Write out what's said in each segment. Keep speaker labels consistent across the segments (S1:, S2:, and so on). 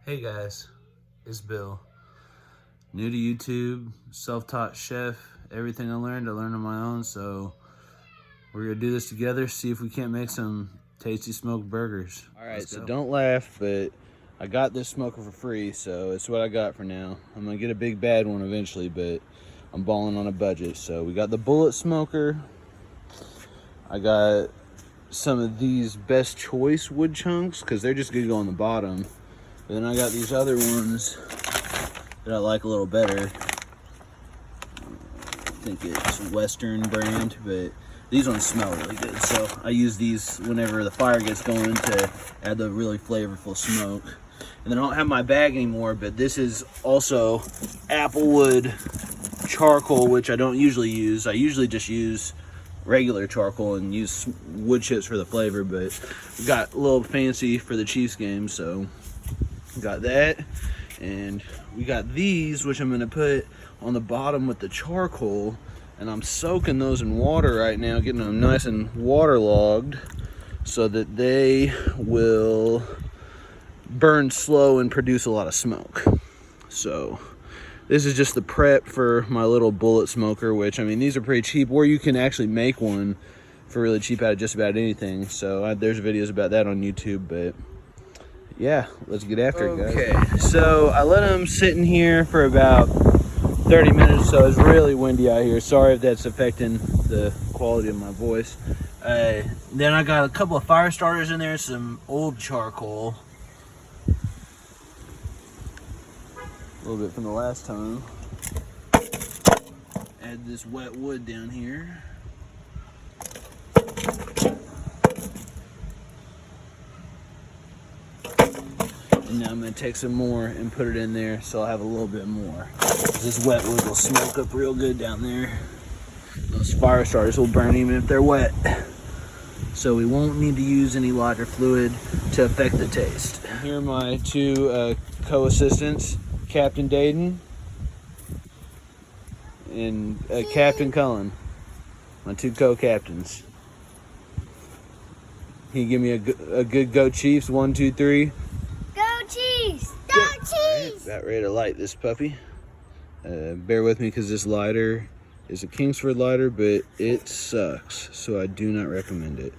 S1: Hey guys, it's Bill. New to YouTube, self-taught chef. Everything I learned on my own, so we're gonna do this together, see if we can't make some tasty smoked burgers.
S2: Alright, so don't laugh, but I got this smoker for free, so it's what I got for now. I'm gonna get a big bad one eventually, but I'm balling on a budget. So we got the bullet smoker. I got some of these best choice wood chunks because they're just gonna go on the bottom. But then I got these other ones that I like a little better. I think it's Western brand, but these ones smell really good. So I use these whenever the fire gets going to add the really flavorful smoke. And then I don't have my bag anymore, but this is also applewood charcoal, which I don't usually use. I usually just use regular charcoal and use wood chips for the flavor, but we got a little fancy for the Chiefs game, so got that. And we got these, which I'm gonna put on the bottom with the charcoal, and I'm soaking those in water right now, getting them nice and waterlogged so that they will burn slow and produce a lot of smoke. So this is just the prep for my little bullet smoker, which, I mean, these are pretty cheap, or you can actually make one for really cheap out of just about anything. So there's videos about that on YouTube, but yeah, let's get after it, guys. Okay, so I let them sit in here for about 30 minutes, so it's really windy out here. Sorry if that's affecting the quality of my voice. Then I got a couple of fire starters in there, some old charcoal. A little bit from the last time. Add this wet wood down here. And now I'm gonna take some more and put it in there so I'll have a little bit more. This wet wood will smoke up real good down there. Those fire starters will burn even if they're wet. So we won't need to use any lighter fluid to affect the taste. And here are my two co-assistants, Captain Dayton and Captain Cullen, my two co-captains. Can you give me a good go Chiefs? 1, 2, 3.
S3: Go Chiefs! Go Chiefs!
S2: About ready to light this puppy. Bear with me because this lighter is a Kingsford lighter, but it sucks, so I do not recommend it.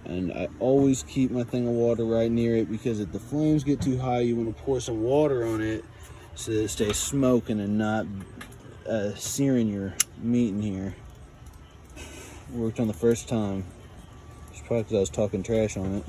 S2: And I always keep my thing of water right near it because if the flames get too high, you want to pour some water on it so that it stays smoking and not searing your meat in here. Worked on the first time. It's probably because I was talking trash on it.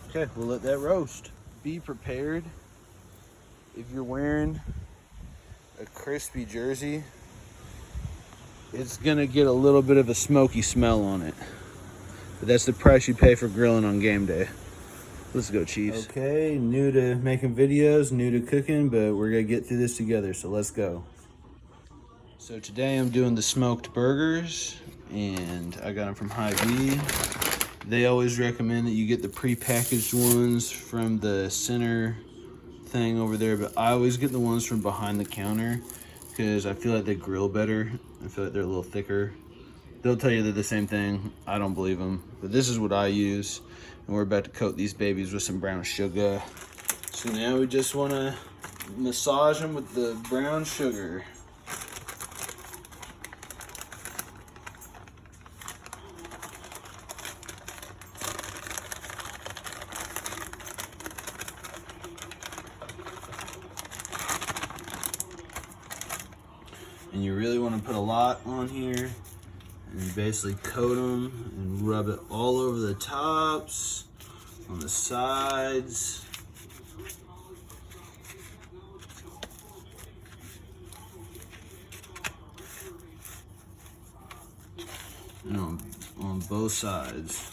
S2: Okay, we'll let that roast. Be prepared if you're wearing a crispy jersey, it's gonna get a little bit of a smoky smell on it. But that's the price you pay for grilling on game day. Let's go, Chiefs. Okay, new to making videos, new to cooking, but we're gonna get through this together, so let's go. So today I'm doing the smoked burgers, and I got them from Hy-Vee. They always recommend that you get the pre-packaged ones from the center thing over there, but I always get the ones from behind the counter because I feel like they grill better. I feel like they're a little thicker. They'll tell you they're the same thing. I don't believe them, but this is what I use. And we're about to coat these babies with some brown sugar. So now we just want to massage them with the brown sugar. And you really want to put a lot on here, and you basically coat them and rub it all over the tops, on the sides. And on both sides.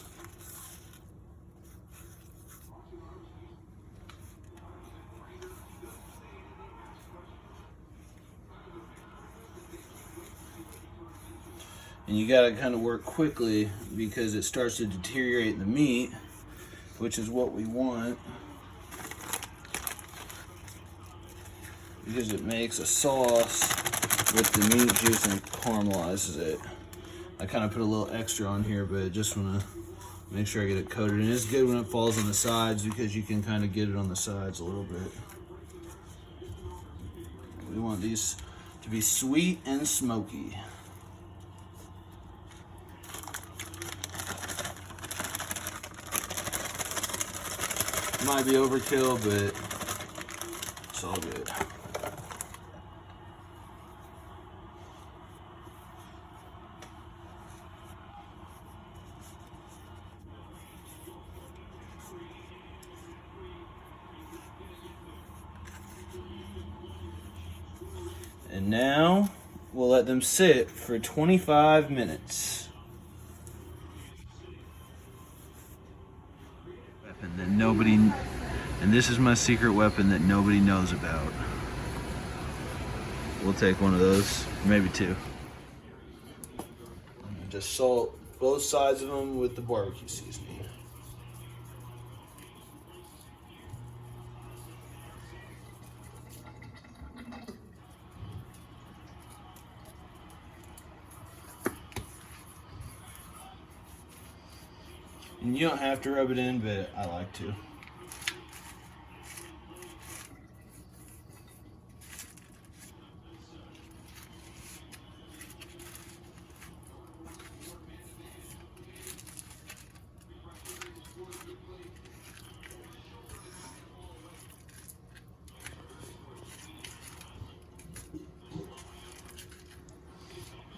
S2: And you gotta kind of work quickly because it starts to deteriorate the meat, which is what we want, because it makes a sauce with the meat juice and caramelizes it. I kind of put a little extra on here, but I just want to make sure I get it coated. And it's good when it falls on the sides because you can kind of get it on the sides a little bit. We want these to be sweet and smoky. Might be overkill, but it's all good. And now we'll let them sit for 25 minutes. Weapon that nobody, and this is my secret weapon that nobody knows about. We'll take one of those, maybe two. Just salt both sides of them with the barbecue seasoning. And you don't have to rub it in, but I like to.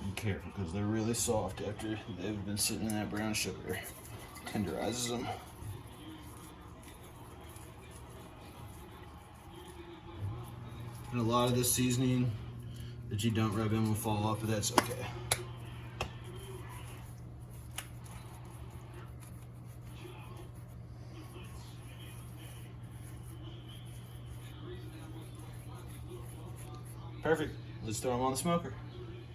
S2: Be careful because they're really soft after they've been sitting in that brown sugar. Tenderizes them. And a lot of this seasoning that you don't rub in will fall off, but that's okay. Perfect. Let's throw them on the smoker.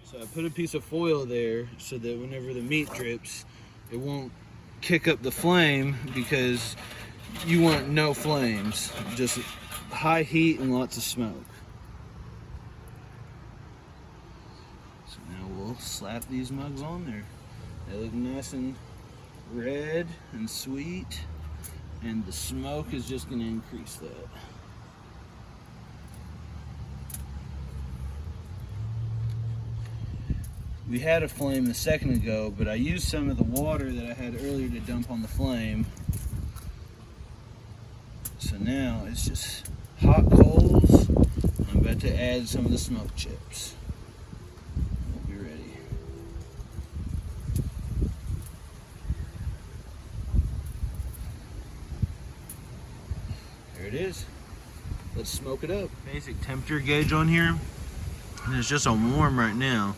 S2: So I put a piece of foil there so that whenever the meat drips, it won't kick up the flame, because you want no flames, just high heat and lots of smoke. So now we'll slap these mugs on there. They look nice and red and sweet, and the smoke is just going to increase that. We had a flame a second ago, but I used some of the water that I had earlier to dump on the flame. So now it's just hot coals. I'm about to add some of the smoked chips. We'll be ready. There it is. Let's smoke it up. Basic temperature gauge on here, and it's just on warm right now.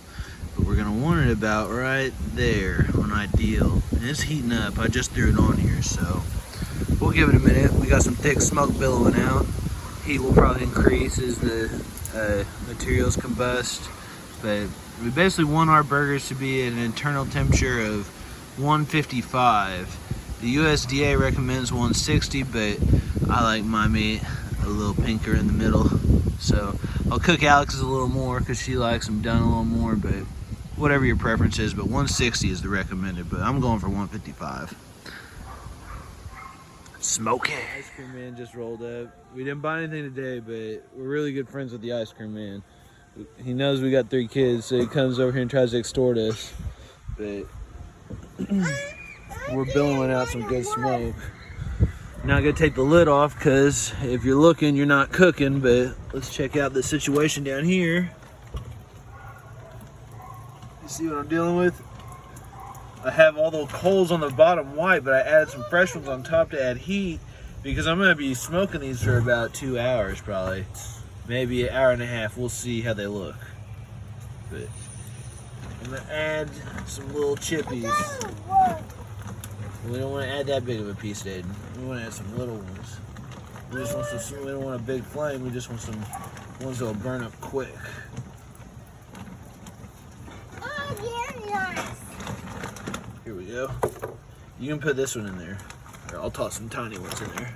S2: But we're gonna want it about right there on ideal. And it's heating up. I just threw it on here, so we'll give it a minute. We got some thick smoke billowing out. Heat will probably increase as the materials combust. But we basically want our burgers to be at an internal temperature of 155. The USDA recommends 160, but I like my meat a little pinker in the middle. So I'll cook Alex's a little more because she likes them done a little more, but whatever your preference is, but 160 is the recommended, but I'm going for 155. Smoky. Ice cream man just rolled up. We didn't buy anything today, but we're really good friends with the ice cream man. He knows we got 3 kids, so he comes over here and tries to extort us. But we're billowing out some good smoke. Not gonna take the lid off because if you're looking, you're not cooking, but let's check out the situation down here. You see what I'm dealing with? I have all the coals on the bottom white, but I added some fresh ones on top to add heat because I'm gonna be smoking these for about 2 hours probably. Maybe an hour and a half. We'll see how they look. But I'm gonna add some little chippies. We don't want to add that big of a piece, Aiden. We want to add some little ones. We just want some. We don't want a big flame. We just want some ones that'll burn up quick.
S3: Oh, very nice.
S2: Here we go. You can put this one in there. Or I'll toss some tiny ones in there.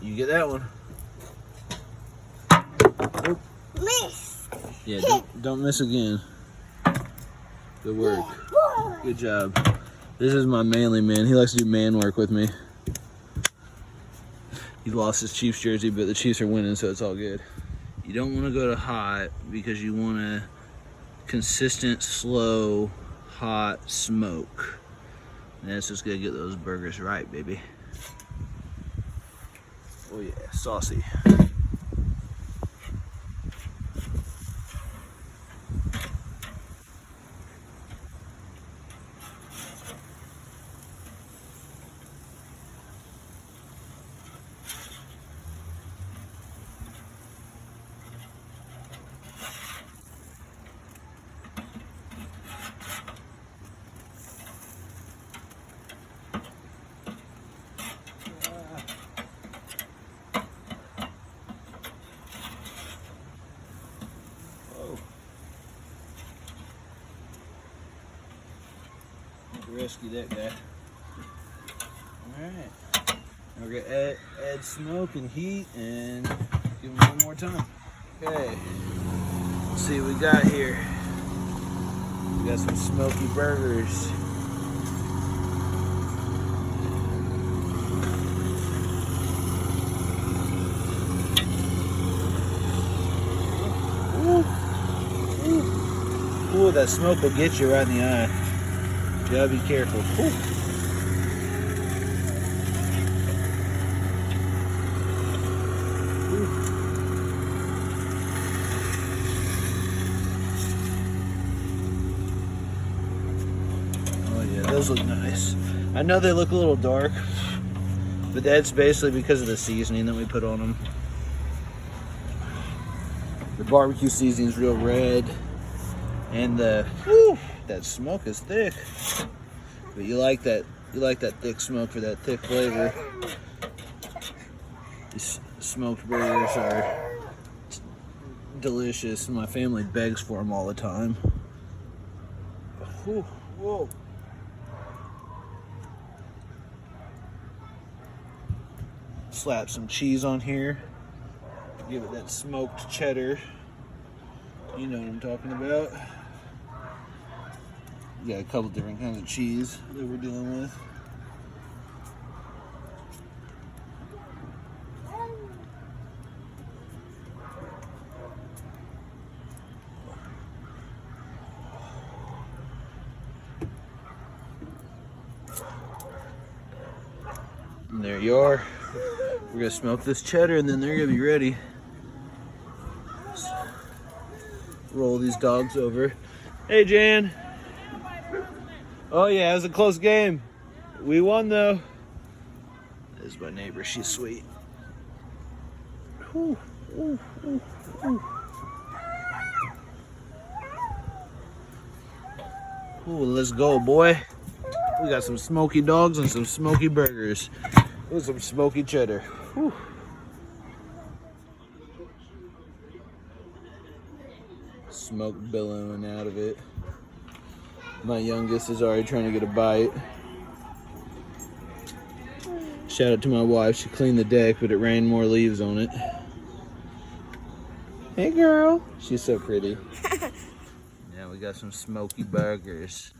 S2: You get that one. Oop.
S3: Miss.
S2: Yeah, don't miss again. Good work. Good job. This is my manly man. He likes to do man work with me. He lost his Chiefs jersey, but the Chiefs are winning, so it's all good. You don't want to go to hot because you want a consistent, slow, hot smoke. And that's just gonna get those burgers right, baby. Oh yeah, saucy. Rescue that guy. Alright. Now we're gonna add smoke and heat and give him one more time. Okay. Let's see what we got here. We got some smoky burgers. Ooh, that smoke will get you right in the eye. You gotta be careful. Ooh. Oh yeah, those look nice. I know they look a little dark, but that's basically because of the seasoning that we put on them. The barbecue seasoning's real red, and that smoke is thick. But you like that thick smoke for that thick flavor. These smoked burgers are delicious. My family begs for them all the time. Whoa. Slap some cheese on here. Give it that smoked cheddar. You know what I'm talking about. We got a couple different kinds of cheese that we're dealing with. And there you are. We're gonna smoke this cheddar and then they're gonna be ready. Just roll these dogs over. Hey Jan. Oh yeah, it was a close game. We won though. This is my neighbor, she's sweet. Ooh. Ooh, let's go, boy. We got some smoky dogs and some smoky burgers with some smoky cheddar. Whew. Smoke billowing out of it. My youngest is already trying to get a bite. Shout out to my wife. She cleaned the deck, but it rained more leaves on it. Hey, girl. She's so pretty. Now we got some smoky burgers.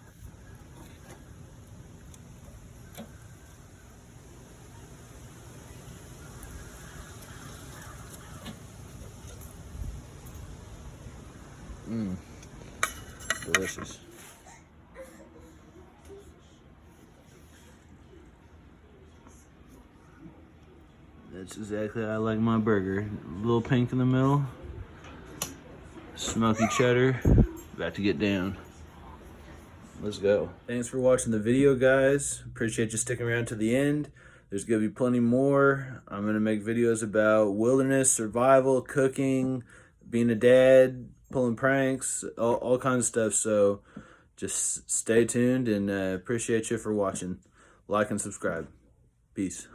S2: Delicious. That's exactly how I like my burger. A little pink in the middle. Smoky cheddar. About to get down. Let's go. Thanks for watching the video, guys. Appreciate you sticking around to the end. There's gonna be plenty more. I'm gonna make videos about wilderness, survival, cooking, being a dad, pulling pranks, all kinds of stuff. So just stay tuned and appreciate you for watching. Like and subscribe. Peace.